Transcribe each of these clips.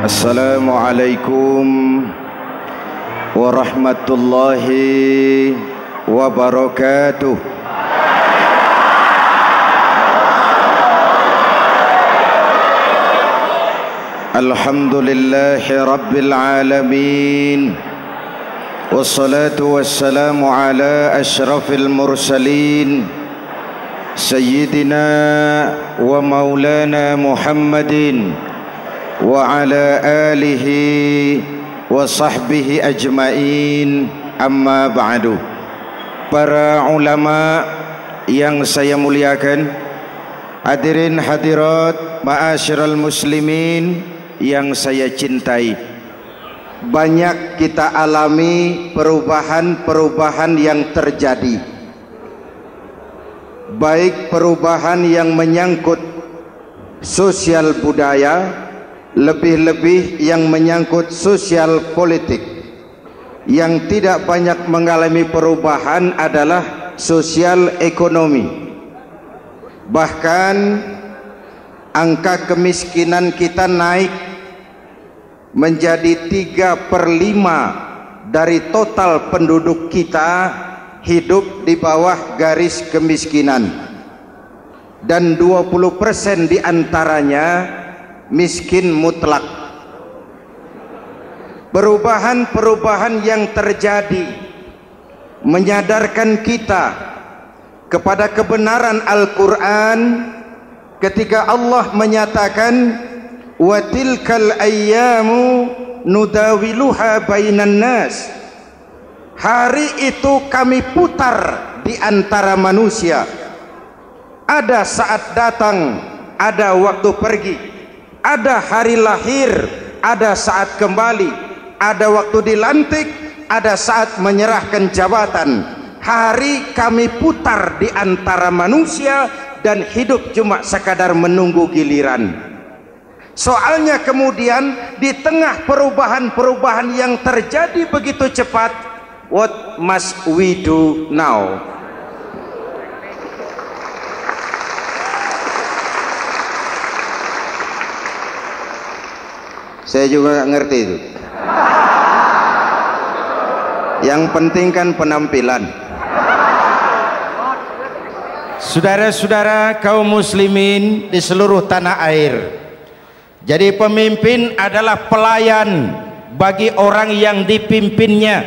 Assalamualaikum warahmatullahi wabarakatuh. Alhamdulillahi rabbil alamin. Wassalatu wassalamu ala asyrafil mursalin Sayyidina wa maulana Muhammadin wa ala alihi wa sahbihi ajmain, amma ba'du. Para ulama yang saya muliakan, hadirin hadirat ma'asyiral muslimin yang saya cintai, banyak kita alami perubahan-perubahan yang terjadi, baik perubahan yang menyangkut sosial budaya, lebih-lebih yang menyangkut sosial politik. Yang tidak banyak mengalami perubahan adalah sosial ekonomi. Bahkan angka kemiskinan kita naik menjadi 3/5 dari total penduduk kita hidup di bawah garis kemiskinan, dan 20% diantaranya miskin mutlak. Perubahan-perubahan yang terjadi menyadarkan kita kepada kebenaran Al-Quran ketika Allah menyatakan wa tilkal ayyamu nudawiluha bainan nas. Hari itu kami putar di antara manusia. Ada saat datang, ada waktu pergi. Ada hari lahir, ada saat kembali. Ada waktu dilantik, ada saat menyerahkan jabatan. Hari kami putar di antara manusia dan hidup cuma sekadar menunggu giliran. Soalnya kemudian di tengah perubahan-perubahan yang terjadi begitu cepat, what must we do now? Saya juga nggak ngerti itu. Yang penting kan penampilan. Saudara-saudara kaum muslimin di seluruh tanah air, jadi pemimpin adalah pelayan bagi orang yang dipimpinnya.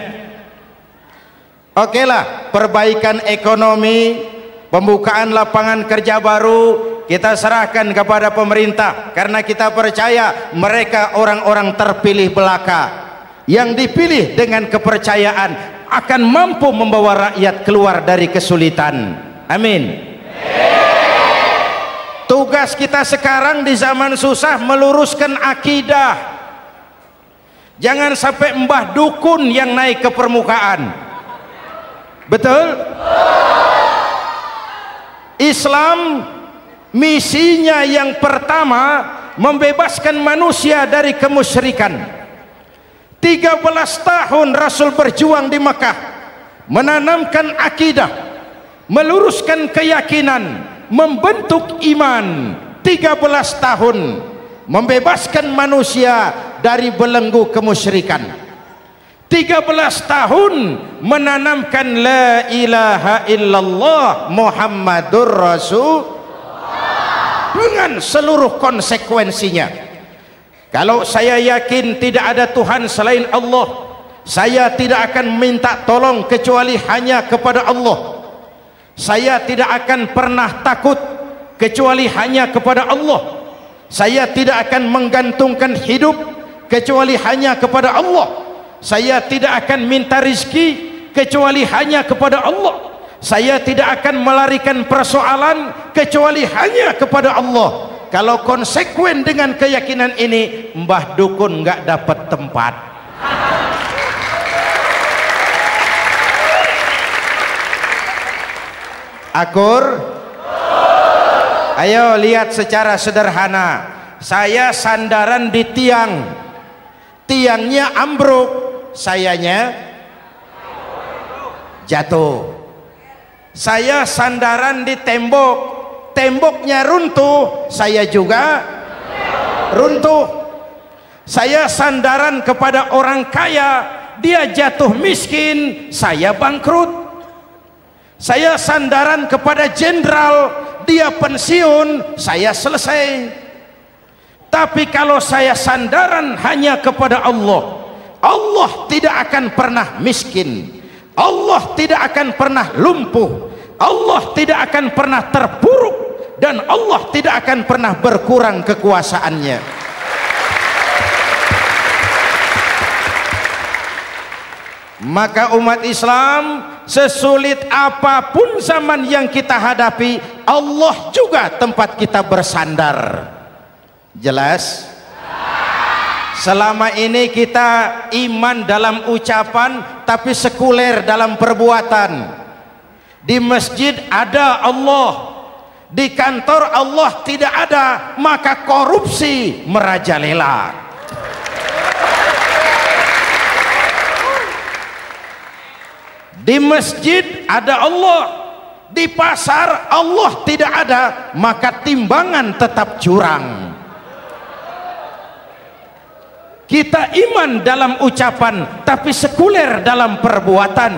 Oke lah, perbaikan ekonomi, pembukaan lapangan kerja baru kita serahkan kepada pemerintah, karena kita percaya mereka orang-orang terpilih belaka yang dipilih dengan kepercayaan akan mampu membawa rakyat keluar dari kesulitan. Amin. Tugas kita sekarang di zaman susah meluruskan akidah. Jangan sampai mbah dukun yang naik ke permukaan. Betul? Islam misinya yang pertama membebaskan manusia dari kemusyrikan. 13 tahun Rasul berjuang di Makkah, menanamkan akidah, meluruskan keyakinan, membentuk iman. 13 tahun membebaskan manusia dari belenggu kemusyrikan. 13 tahun menanamkan la ilaha illallah Muhammadur Rasul dengan seluruh konsekuensinya. Kalau saya yakin tidak ada Tuhan selain Allah, saya tidak akan minta tolong kecuali hanya kepada Allah. Saya tidak akan pernah takut kecuali hanya kepada Allah. Saya tidak akan menggantungkan hidup kecuali hanya kepada Allah. Saya tidak akan minta rizki kecuali hanya kepada Allah. Saya tidak akan melarikan persoalan kecuali hanya kepada Allah. Kalau konsekuen dengan keyakinan ini, mbah dukun nggak dapat tempat. Akur? Ayo lihat secara sederhana. Saya sandaran di tiang, tiangnya ambruk, sayanya jatuh. Saya sandaran di tembok, temboknya runtuh, saya juga runtuh. Saya sandaran kepada orang kaya, dia jatuh miskin, saya bangkrut. Saya sandaran kepada jenderal, dia pensiun, saya selesai. Tapi kalau saya sandaran hanya kepada Allah, Allah tidak akan pernah miskin, Allah tidak akan pernah lumpuh, Allah tidak akan pernah terpuruk, dan Allah tidak akan pernah berkurang kekuasaannya. Maka umat Islam, sesulit apapun zaman yang kita hadapi, Allah juga tempat kita bersandar. Jelas? Selama ini kita iman dalam ucapan tapi sekuler dalam perbuatan. Di masjid ada Allah, di kantor Allah tidak ada, maka korupsi merajalela. Di masjid ada Allah, di pasar Allah tidak ada, maka timbangan tetap curang. Kita iman dalam ucapan tapi sekuler dalam perbuatan.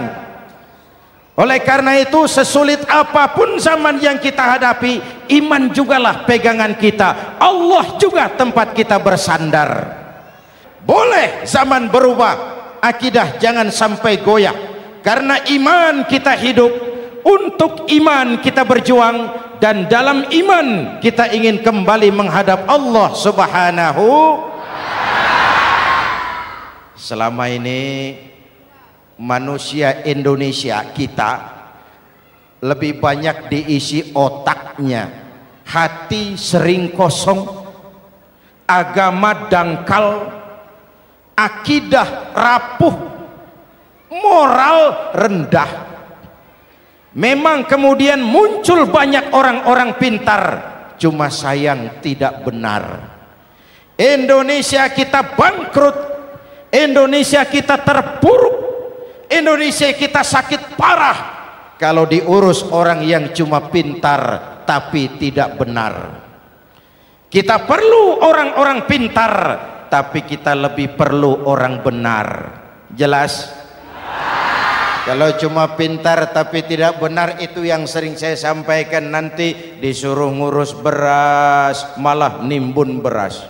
Oleh karena itu, sesulit apapun zaman yang kita hadapi, iman jugalah pegangan kita, Allah juga tempat kita bersandar. Boleh zaman berubah, akidah jangan sampai goyah. Karena iman kita hidup, untuk iman kita berjuang, dan dalam iman kita ingin kembali menghadap Allah Subhanahu. Selama ini manusia Indonesia kita lebih banyak diisi otaknya, hati sering kosong, agama dangkal, akidah rapuh, moral rendah. Memang kemudian muncul banyak orang-orang pintar, cuma sayang tidak benar. Indonesia kita bangkrut, Indonesia kita terpuruk, Indonesia kita sakit parah kalau diurus orang yang cuma pintar tapi tidak benar. Kita perlu orang-orang pintar, tapi kita lebih perlu orang benar. Jelas? Kalau cuma pintar tapi tidak benar, itu yang sering saya sampaikan, nanti disuruh ngurus beras malah nimbun beras.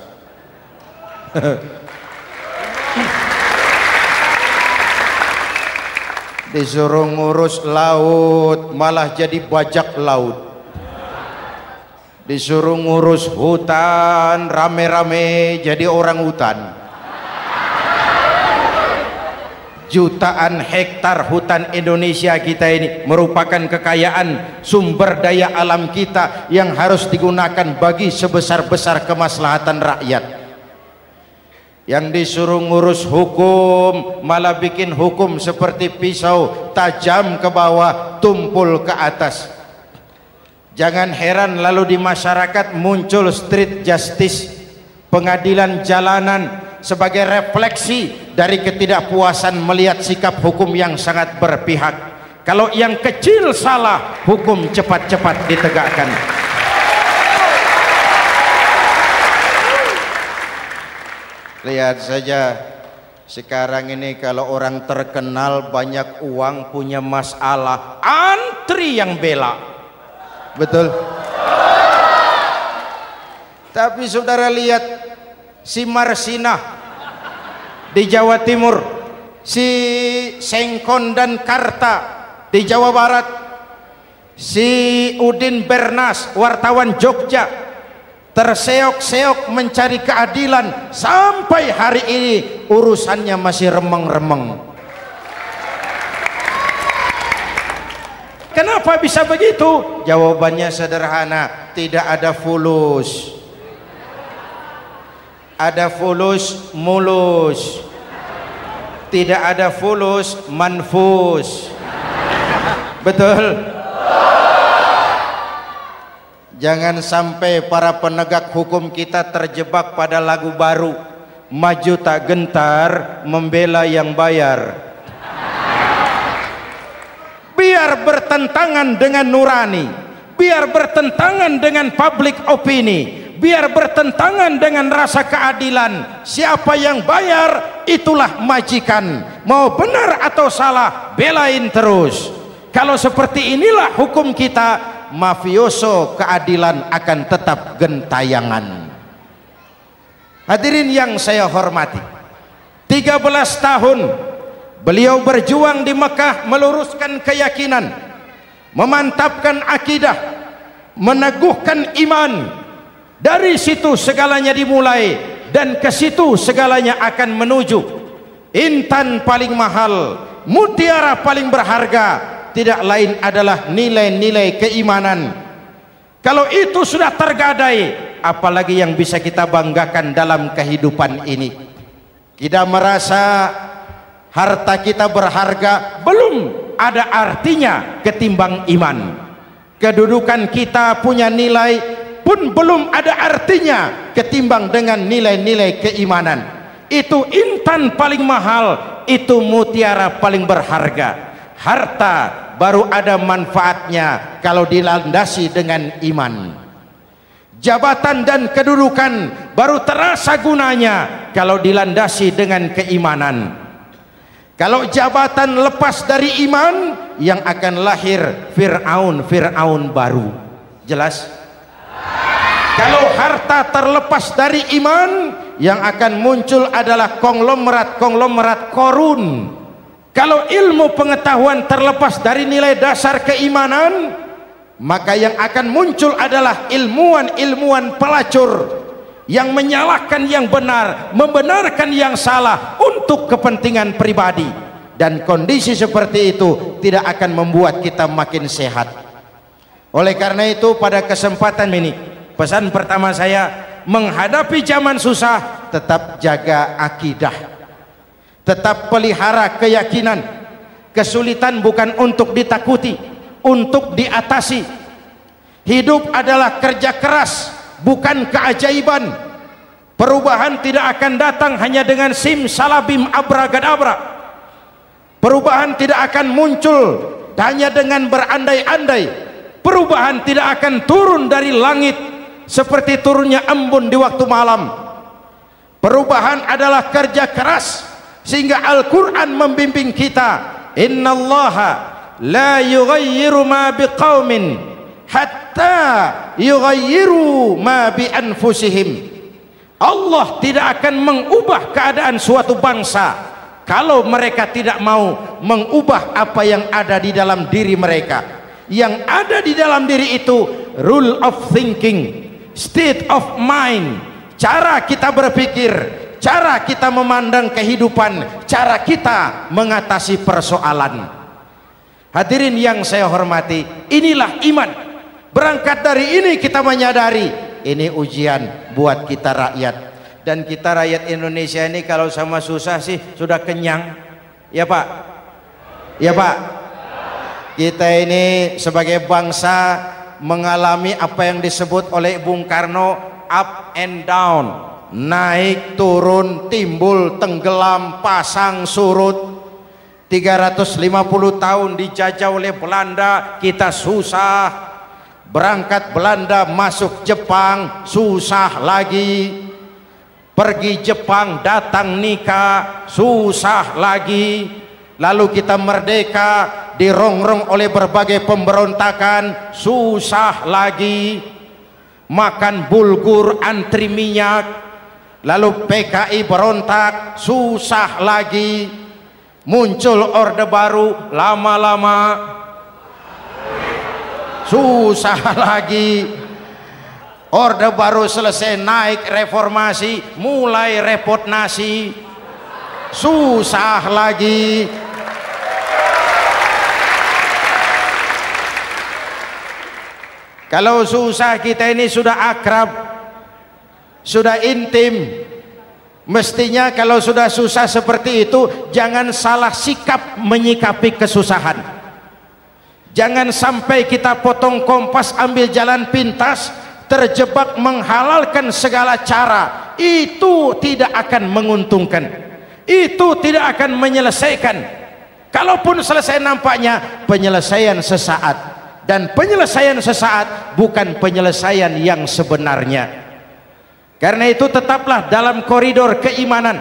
Disuruh ngurus laut malah jadi bajak laut. Disuruh ngurus hutan rame-rame jadi orang hutan. Jutaan hektar hutan Indonesia kita ini merupakan kekayaan sumber daya alam kita yang harus digunakan bagi sebesar-besar kemaslahatan rakyat. Yang disuruh ngurus hukum malah bikin hukum seperti pisau, tajam ke bawah, tumpul ke atas. Jangan heran lalu di masyarakat muncul street justice, pengadilan jalanan, sebagai refleksi dari ketidakpuasan melihat sikap hukum yang sangat berpihak. Kalau yang kecil salah, hukum cepat-cepat ditegakkan. Lihat saja sekarang ini, kalau orang terkenal banyak uang punya masalah, antri yang bela. Betul. Tapi saudara lihat si Marsinah di Jawa Timur, si Sengkon dan Karta di Jawa Barat, si Udin Bernas wartawan Jogja terseok-seok mencari keadilan, sampai hari ini urusannya masih remeng-remeng. Kenapa bisa begitu? Jawabannya sederhana, tidak ada fulus. Ada fulus mulus, tidak ada fulus manfus. Betul? Jangan sampai para penegak hukum kita terjebak pada lagu baru, maju tak gentar membela yang bayar. Biar bertentangan dengan nurani, biar bertentangan dengan public opini, biar bertentangan dengan rasa keadilan. Siapa yang bayar itulah majikan, mau benar atau salah belain terus. Kalau seperti inilah hukum kita, mafioso keadilan akan tetap gentayangan. Hadirin yang saya hormati, 13 tahun beliau berjuang di Mekah meluruskan keyakinan, memantapkan akidah, meneguhkan iman. Dari situ segalanya dimulai dan ke situ segalanya akan menuju. Intan paling mahal, mutiara paling berharga tidak lain adalah nilai-nilai keimanan. Kalau itu sudah tergadai, apalagi yang bisa kita banggakan dalam kehidupan ini? Kita merasa harta kita berharga, belum ada artinya ketimbang iman. Kedudukan kita punya nilai pun belum ada artinya ketimbang dengan nilai-nilai keimanan. Itu intan paling mahal, itu mutiara paling berharga. Harta baru ada manfaatnya kalau dilandasi dengan iman. Jabatan dan kedudukan baru terasa gunanya kalau dilandasi dengan keimanan. Kalau jabatan lepas dari iman, yang akan lahir Fir'aun baru. Jelas? Kalau harta terlepas dari iman, yang akan muncul adalah konglomerat korun. Kalau ilmu pengetahuan terlepas dari nilai dasar keimanan, maka yang akan muncul adalah ilmuwan pelacur yang menyalahkan yang benar, membenarkan yang salah untuk kepentingan pribadi. Dan kondisi seperti itu tidak akan membuat kita makin sehat. Oleh karena itu, pada kesempatan ini, pesan pertama saya, menghadapi zaman susah tetap jaga akidah, tetap pelihara keyakinan. Kesulitan bukan untuk ditakuti, untuk diatasi. Hidup adalah kerja keras, bukan keajaiban. Perubahan tidak akan datang hanya dengan simsalabim abragadabra. Perubahan tidak akan muncul hanya dengan berandai-andai. Perubahan tidak akan turun dari langit seperti turunnya embun di waktu malam. Perubahan adalah kerja keras, sehingga Al-Quran membimbing kita, innallaha la yughayyiru ma biqaumin hatta yughayyiru ma bi anfusihim. Allah tidak akan mengubah keadaan suatu bangsa kalau mereka tidak mau mengubah apa yang ada di dalam diri mereka. Yang ada di dalam diri itu rule of thinking, state of mind, cara kita berpikir, cara kita memandang kehidupan, cara kita mengatasi persoalan. Hadirin yang saya hormati, inilah iman. Berangkat dari ini kita menyadari ini ujian buat kita rakyat. Dan kita rakyat Indonesia ini kalau sama susah sih sudah kenyang. Ya Pak? Ya Pak? Kita ini sebagai bangsa mengalami apa yang disebut oleh Bung Karno up and down, naik turun, timbul tenggelam, pasang surut. 350 tahun dijajah oleh Belanda, kita susah. Berangkat Belanda masuk Jepang, susah lagi. Pergi Jepang, datang nikah, susah lagi. Lalu kita merdeka, dirongrong oleh berbagai pemberontakan, susah lagi. Makan bulgur, antri minyak. Lalu PKI berontak, susah lagi. Muncul orde baru, lama-lama susah lagi. Orde baru selesai, naik reformasi, mulai repot nasi, susah lagi. Kalau susah kita ini sudah akrab, sudah intim. Mestinya kalau sudah susah seperti itu, jangan salah sikap menyikapi kesusahan. Jangan sampai kita potong kompas, ambil jalan pintas, terjebak menghalalkan segala cara. Itu tidak akan menguntungkan, itu tidak akan menyelesaikan. Kalaupun selesai, nampaknya penyelesaian sesaat, dan penyelesaian sesaat bukan penyelesaian yang sebenarnya. Karena itu tetaplah dalam koridor keimanan.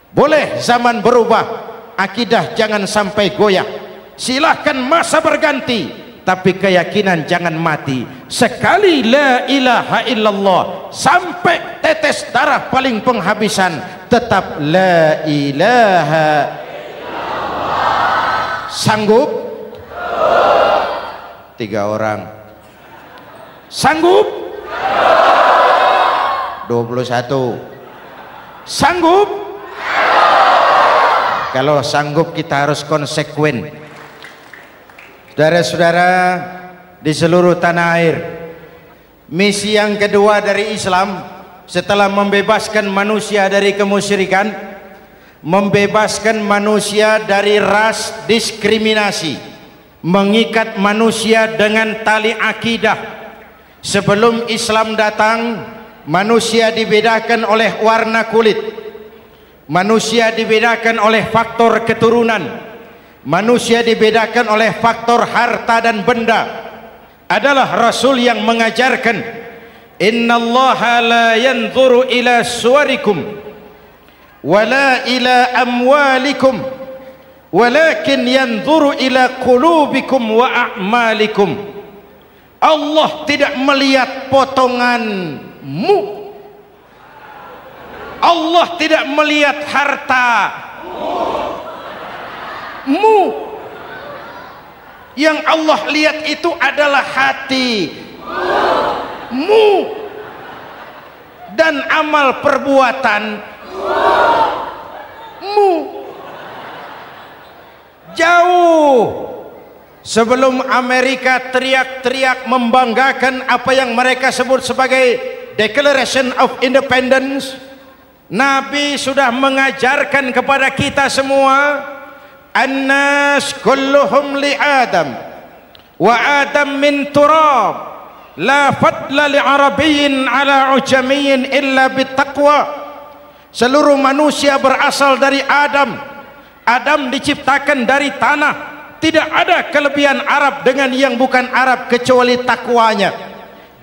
Boleh zaman berubah, akidah jangan sampai goyah. Silahkan masa berganti, tapi keyakinan jangan mati. Sekali la ilaha illallah sampai tetes darah paling penghabisan, tetap la ilaha illallah. Sanggup? 3 orang. Sanggup? 21. Sanggup? Kalau sanggup kita harus konsekuen. Saudara-saudara di seluruh tanah air, misi yang kedua dari Islam setelah membebaskan manusia dari kemusyrikan, membebaskan manusia dari ras diskriminasi, mengikat manusia dengan tali akidah. Sebelum Islam datang, manusia dibedakan oleh warna kulit, manusia dibedakan oleh faktor keturunan, manusia dibedakan oleh faktor harta dan benda. Adalah Rasul yang mengajarkan, innallaha la yanzuru ila suwarikum wala ila amwalikum walakin yanzuru ila qulubikum wa a'malikum. Allah tidak melihat potonganmu, Allah tidak melihat hartamu. Yang Allah lihat itu adalah hatimu dan amal perbuatanmu. Jauh sebelum Amerika teriak-teriak membanggakan apa yang mereka sebut sebagai Declaration of Independence, Nabi sudah mengajarkan kepada kita semua, annas kulluhum li Adam wa Adam min turab la fadla li arabiyyin ala ujamiyyin illa bittaqwa. Seluruh manusia berasal dari Adam. Adam diciptakan dari tanah. Tidak ada kelebihan Arab dengan yang bukan Arab kecuali takwanya.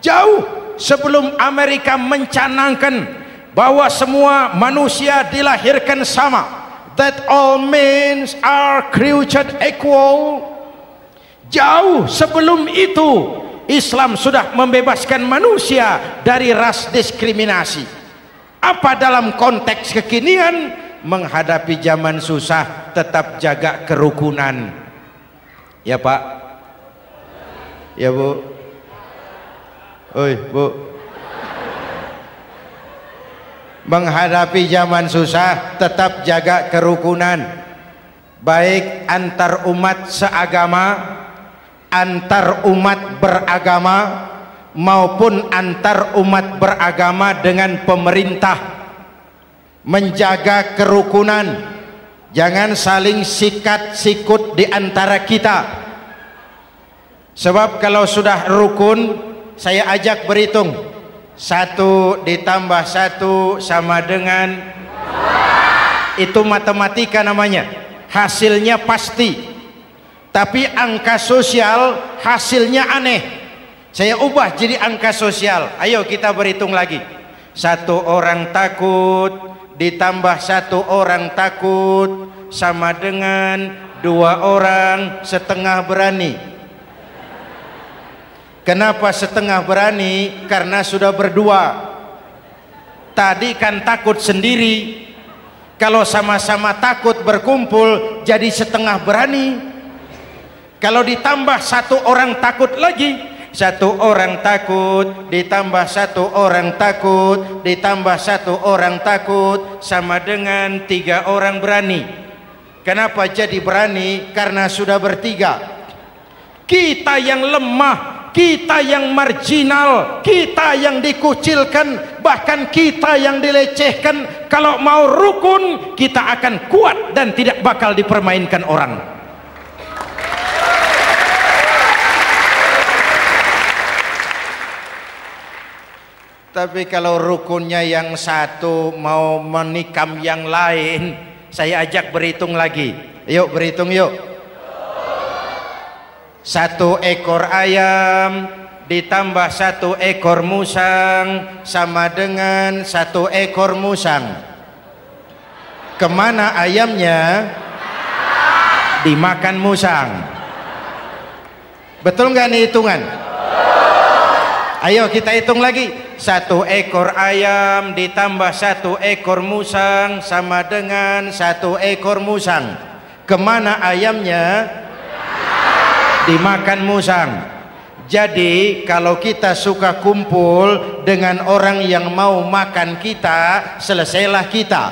Jauh sebelum Amerika mencanangkan bahwa semua manusia dilahirkan sama, that all men are created equal. Jauh sebelum itu Islam sudah membebaskan manusia dari ras diskriminasi. Apa dalam konteks kekinian menghadapi zaman susah tetap jaga kerukunan? Ya Pak, ya Bu, oi Bu, menghadapi zaman susah tetap jaga kerukunan, baik antar umat seagama, antar umat beragama, maupun antar umat beragama dengan pemerintah. Menjaga kerukunan, jangan saling sikat sikut di antara kita. Sebab kalau sudah rukun, saya ajak berhitung, 1 ditambah 1 sama dengan, itu matematika namanya, hasilnya pasti. Tapi angka sosial hasilnya aneh. Saya ubah jadi angka sosial. Ayo kita berhitung lagi. 1 orang takut ditambah 1 orang takut sama dengan 2 orang setengah berani. Kenapa setengah berani? Karena sudah berdua. Tadi kan takut sendiri. Kalau sama-sama takut berkumpul jadi setengah berani. Kalau ditambah 1 orang takut lagi, 1 orang takut ditambah 1 orang takut ditambah 1 orang takut sama dengan 3 orang berani. Kenapa jadi berani? Karena sudah bertiga. Kita yang lemah, kita yang marginal, kita yang dikucilkan, bahkan kita yang dilecehkan, kalau mau rukun kita akan kuat dan tidak bakal dipermainkan orang. Tapi kalau rukunnya yang satu mau menikam yang lain, saya ajak berhitung lagi. Yuk berhitung yuk. 1 ekor ayam ditambah 1 ekor musang sama dengan 1 ekor musang. Kemana ayamnya? Dimakan musang. Betul nggak nih hitungan? Ayo kita hitung lagi. 1 ekor ayam ditambah 1 ekor musang sama dengan 1 ekor musang. Kemana ayamnya? Dimakan musang. Jadi kalau kita suka kumpul dengan orang yang mau makan kita, selesailah kita.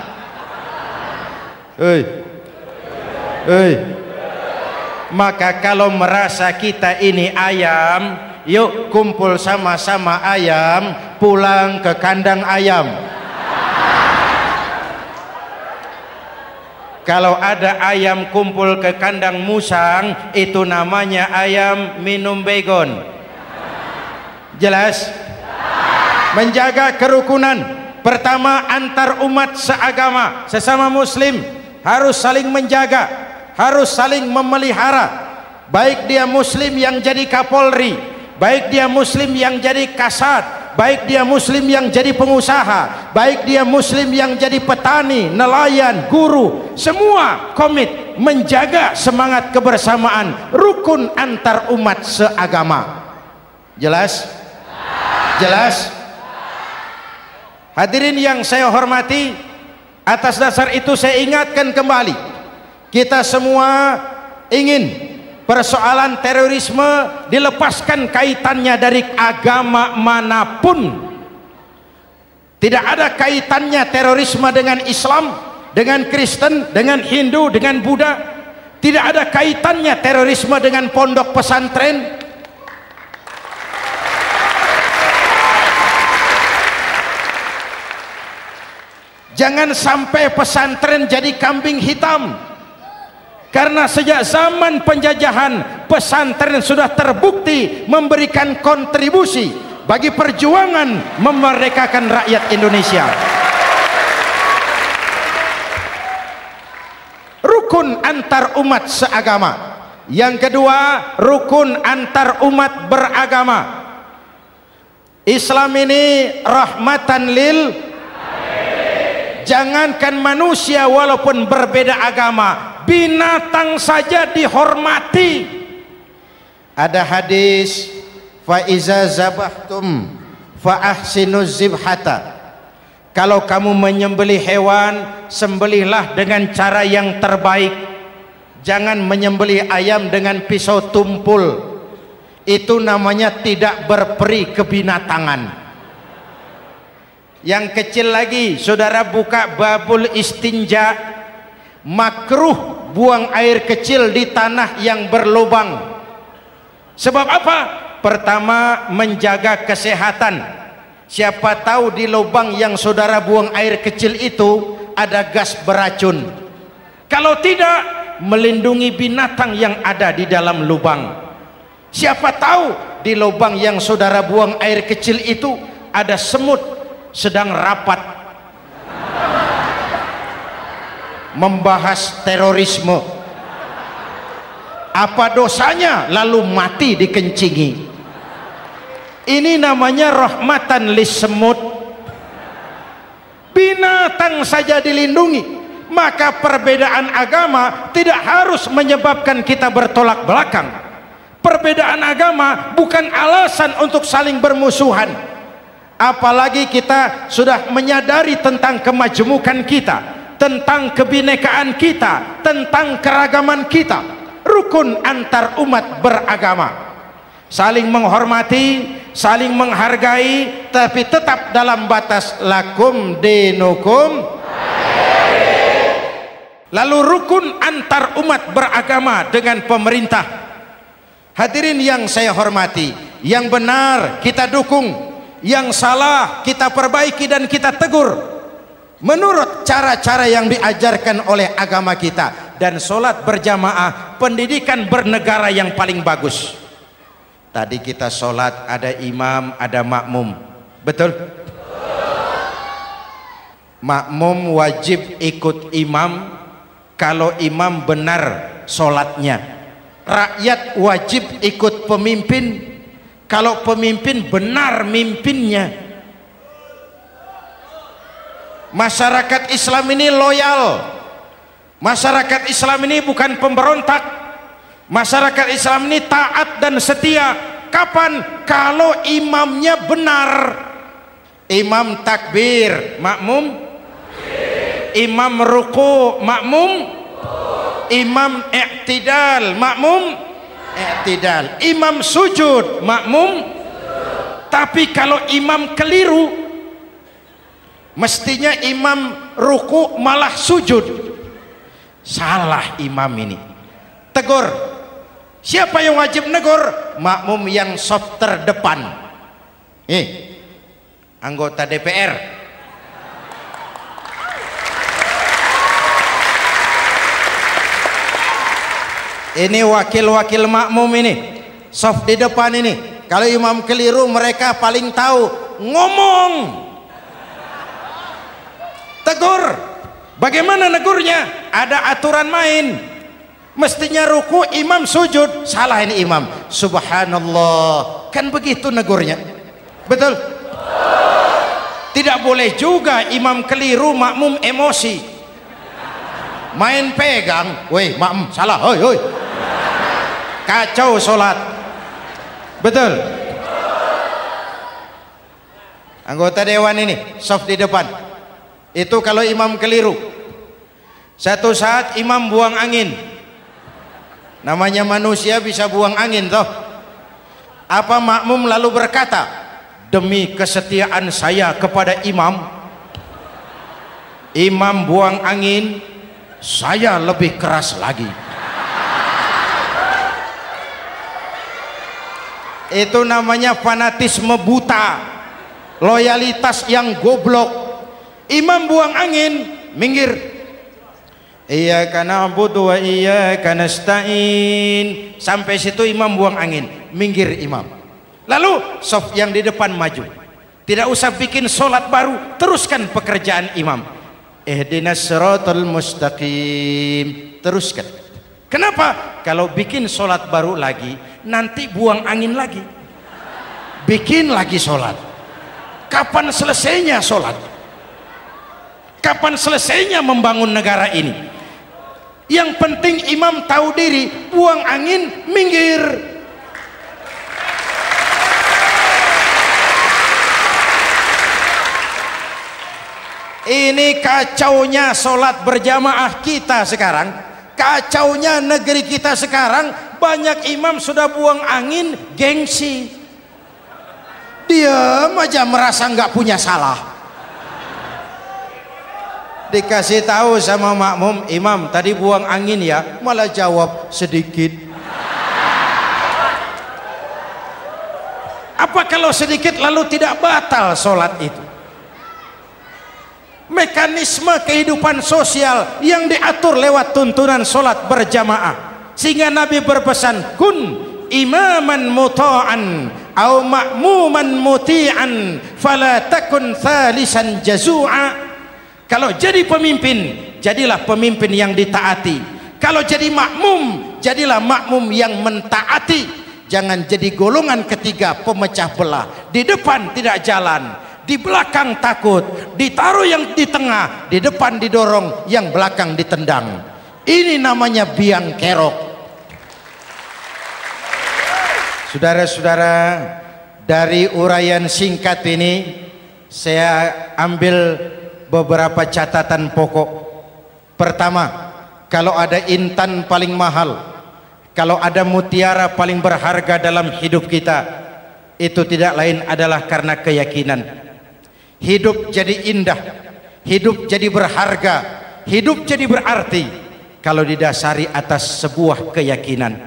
Maka kalau merasa kita ini ayam, yuk kumpul sama-sama ayam, pulang ke kandang ayam. Kalau ada ayam kumpul ke kandang musang, itu namanya ayam minum baygon. Jelas? Menjaga kerukunan. Pertama, antar umat seagama, sesama muslim harus saling menjaga, harus saling memelihara. Baik dia muslim yang jadi kapolri, baik dia muslim yang jadi kasat, baik dia muslim yang jadi pengusaha, baik dia muslim yang jadi petani, nelayan, guru, semua komit menjaga semangat kebersamaan, rukun antar umat seagama. Jelas? Jelas? Hadirin yang saya hormati, atas dasar itu saya ingatkan kembali, kita semua ingin persoalan terorisme dilepaskan kaitannya dari agama manapun. Tidak ada kaitannya terorisme dengan Islam, dengan Kristen, dengan Hindu, dengan Buddha. Tidak ada kaitannya terorisme dengan pondok pesantren. Jangan sampai pesantren jadi kambing hitam. Karena sejak zaman penjajahan, pesantren sudah terbukti memberikan kontribusi bagi perjuangan memerdekakan rakyat Indonesia. Rukun antar umat seagama. Yang kedua, rukun antar umat beragama. Islam ini rahmatan lil alamin. Jangankan manusia walaupun berbeda agama, binatang saja dihormati. Ada hadis, fa iza zabahtum fa ahsinuz zibhata. Kalau kamu menyembelih hewan, sembelihlah dengan cara yang terbaik. Jangan menyembelih ayam dengan pisau tumpul. Itu namanya tidak berperi kebinatangan. Yang kecil lagi, saudara buka babul istinja, makruh buang air kecil di tanah yang berlubang. Sebab apa? Pertama, menjaga kesehatan. Siapa tahu di lubang yang saudara buang air kecil itu ada gas beracun. Kalau tidak, melindungi binatang yang ada di dalam lubang. Siapa tahu di lubang yang saudara buang air kecil itu ada semut sedang rapat membahas terorisme. Apa dosanya lalu mati dikencingi? Ini namanya rahmatan lis semut. Binatang saja dilindungi. Maka perbedaan agama tidak harus menyebabkan kita bertolak belakang. Perbedaan agama bukan alasan untuk saling bermusuhan. Apalagi kita sudah menyadari tentang kemajmukan kita, tentang kebinekaan kita, tentang keragaman kita. Rukun antar umat beragama, saling menghormati, saling menghargai, tapi tetap dalam batas lakum dinukum. Lalu rukun antar umat beragama dengan pemerintah. Hadirin yang saya hormati, yang benar kita dukung, yang salah kita perbaiki dan kita tegur menurut cara-cara yang diajarkan oleh agama kita. Dan sholat berjamaah, pendidikan bernegara yang paling bagus. Tadi kita sholat ada imam, ada makmum, betul? Makmum wajib ikut imam kalau imam benar sholatnya. Rakyat wajib ikut pemimpin kalau pemimpin benar mimpinnya. Masyarakat Islam ini loyal. Masyarakat Islam ini bukan pemberontak. Masyarakat Islam ini taat dan setia. Kapan? Kalau imamnya benar. Imam takbir, makmum. Imam ruku, makmum. Imam i'tidal, makmum. I'tidal. Imam sujud, makmum. Tapi kalau imam keliru, mestinya imam ruku malah sujud. Salah imam ini. Tegur. Siapa yang wajib negur? Makmum yang saf terdepan. Anggota DPR. Ini wakil-wakil makmum ini, saf di depan ini. Kalau imam keliru mereka paling tahu. Ngomong. Tegur. Bagaimana negurnya? Ada aturan main. Mestinya ruku, imam sujud. Salah ini imam. Subhanallah. Kan begitu negurnya. Betul? Tidak boleh juga imam keliru, makmum emosi. Main pegang. Weh, makmum salah. Hoi, hoi. Kacau sholat. Betul? Anggota dewan ini, saf di depan. Itu kalau imam keliru. Satu saat imam buang angin. Namanya manusia bisa buang angin toh. Apa makmum lalu berkata, demi kesetiaan saya kepada imam, imam buang angin, saya lebih keras lagi. Itu namanya fanatisme buta, loyalitas yang goblok. Imam buang angin, minggir. Iyyaka na'budu wa iyyaka nasta'in. Sampai situ imam buang angin, minggir imam. Lalu saf yang di depan maju. Tidak usah bikin solat baru, teruskan pekerjaan imam. Ihdinas siratal mustaqim. Teruskan. Kenapa? Kalau bikin solat baru lagi, nanti buang angin lagi. Bikin lagi solat. Kapan selesainya solat? Kapan selesainya membangun negara ini? Yang penting imam tahu diri, buang angin, minggir. Ini kacaunya solat berjamaah kita sekarang. Kacaunya negeri kita sekarang. Banyak imam sudah buang angin, gengsi. Diam aja merasa nggak punya salah. Dikasih tahu sama makmum, imam tadi buang angin ya, malah jawab sedikit. Apa kalau sedikit lalu tidak batal sholat itu? Mekanisme kehidupan sosial yang diatur lewat tuntunan sholat berjamaah, sehingga Nabi berpesan, kun imaman muta'an au ma'muman muti'an fala takun thalisan jazu'a. Kalau jadi pemimpin, jadilah pemimpin yang ditaati. Kalau jadi makmum, jadilah makmum yang mentaati. Jangan jadi golongan ketiga pemecah belah. Di depan tidak jalan, di belakang takut, ditaruh yang di tengah, di depan didorong, yang belakang ditendang. Ini namanya biang kerok. Saudara-saudara, dari uraian singkat ini saya ambil beberapa catatan pokok. Pertama, kalau ada intan paling mahal, kalau ada mutiara paling berharga dalam hidup kita, itu tidak lain adalah karena keyakinan. Hidup jadi indah, hidup jadi berharga, hidup jadi berarti kalau didasari atas sebuah keyakinan.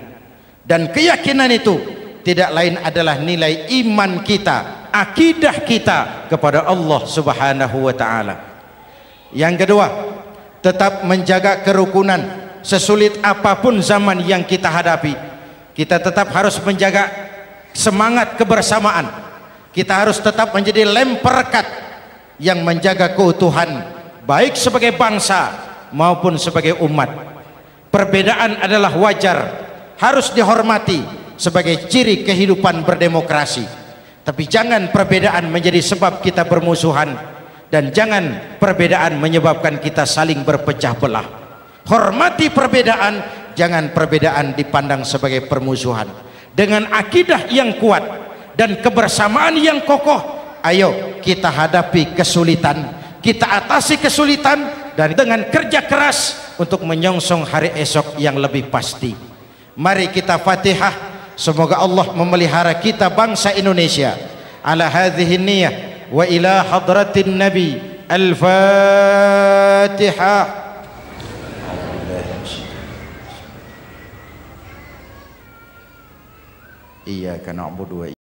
Dan keyakinan itu tidak lain adalah nilai iman kita, akidah kita kepada Allah Subhanahu wa ta'ala. Yang kedua, tetap menjaga kerukunan. Sesulit apapun zaman yang kita hadapi, kita tetap harus menjaga semangat kebersamaan. Kita harus tetap menjadi lem perekat yang menjaga keutuhan, baik sebagai bangsa maupun sebagai umat. Perbedaan adalah wajar, harus dihormati, sebagai ciri kehidupan berdemokrasi. Tapi jangan perbedaan menjadi sebab kita bermusuhan, dan jangan perbedaan menyebabkan kita saling berpecah belah. Hormati perbedaan, jangan perbedaan dipandang sebagai permusuhan. Dengan akidah yang kuat dan kebersamaan yang kokoh, ayo kita hadapi kesulitan, kita atasi kesulitan, dan dengan kerja keras untuk menyongsong hari esok yang lebih pasti. Mari kita Fatihah, semoga Allah memelihara kita bangsa Indonesia. Ala hadhihi niyyah wa ila hadratin Nabi. Al-Fatihah. Iyyaka na'budu wa